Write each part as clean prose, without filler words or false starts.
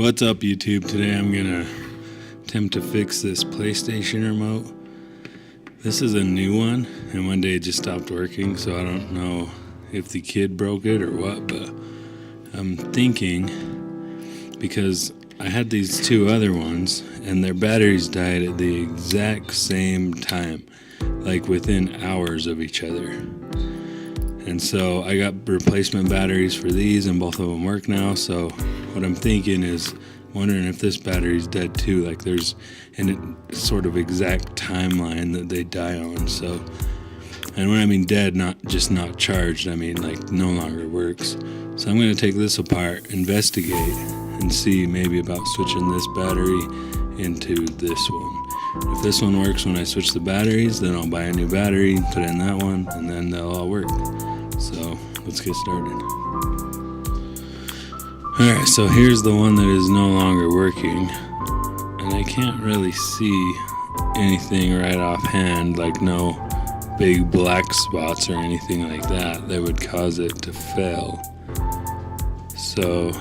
What's up, YouTube? Today I'm gonna attempt to fix this PlayStation remote. This is a new one, and one day it just stopped working, so I don't know if the kid broke it or what, but I'm thinking, because I had these two other ones, and their batteries died at the exact same time, like within hours of each other. And so I got replacement batteries for these, and both of them work now. So what I'm thinking is wondering if this battery's dead too. Like there's a sort of exact timeline that they die on. So, and when I mean dead, not just not charged, I mean like no longer works. So I'm going to take this apart, investigate, and see maybe about switching this battery into this one. If this one works when I switch the batteries, then I'll buy a new battery, put in that one, and then they'll all work. So let's get started. Alright, so here's the one that is no longer working, and I can't really see anything right offhand, like no big black spots or anything like that would cause it to fail. So,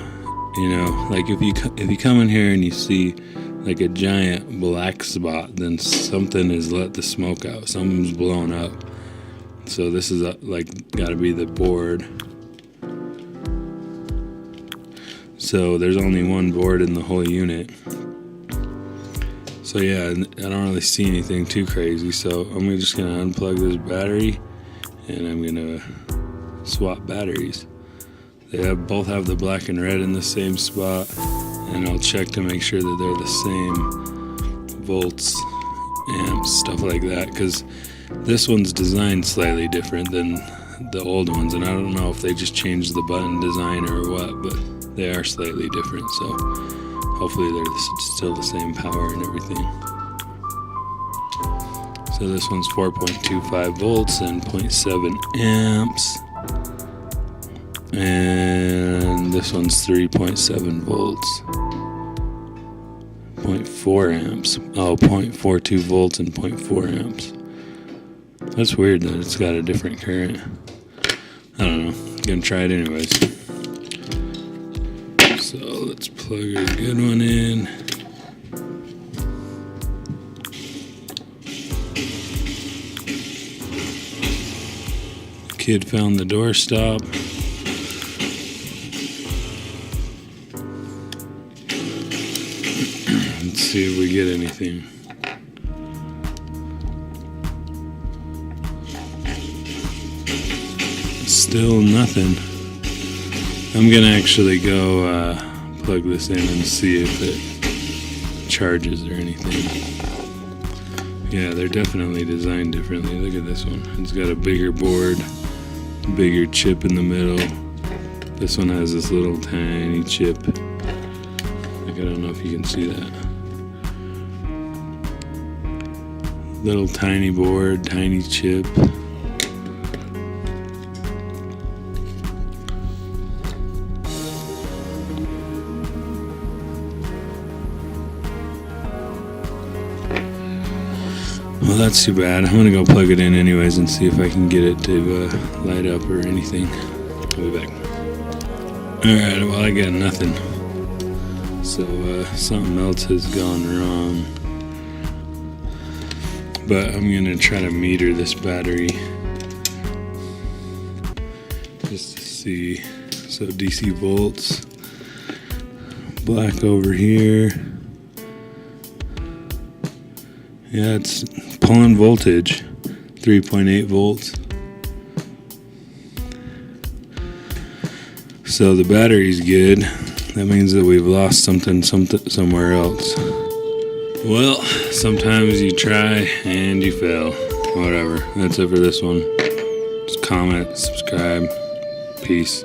you know, like if you come in here and you see like a giant black spot, then something has let the smoke out, something's blown up. So this is like gotta be the board. So there's only one board in the whole unit. So yeah, I don't really see anything too crazy. So I'm just gonna unplug this battery, and I'm gonna swap batteries. They both have the black and red in the same spot, and I'll check to make sure that they're the same volts, amps, stuff like that, because this one's designed slightly different than the old ones, and I don't know if they just changed the button design or what, but they are slightly different, so hopefully they're still the same power and everything. So this one's 4.25 volts and 0.7 amps, and this one's 3.7 volts, 0.4 amps, 0.42 volts and 0.4 amps. That's weird that it's got a different current. I don't know. I'm gonna try it anyways. So let's plug a good one in. Kid found the doorstop. Let's see if we get anything. Still nothing. I'm gonna actually go plug this in and see if it charges or anything. Yeah, they're definitely designed differently. Look at this one. It's got a bigger board, bigger chip in the middle. This one has this little tiny chip. Like, I don't know if you can see that. Little tiny board, tiny chip. Well, that's too bad. I'm gonna go plug it in anyways and see if I can get it to light up or anything. I'll be back. Alright, well, I got nothing. So something else has gone wrong. But I'm gonna try to meter this battery just to see. So DC volts, black over here. Yeah, it's pulling voltage, 3.8 volts. So the battery's good. That means that we've lost something somewhere else. Well, sometimes you try and you fail. Whatever. That's it for this one. Just comment, subscribe. Peace.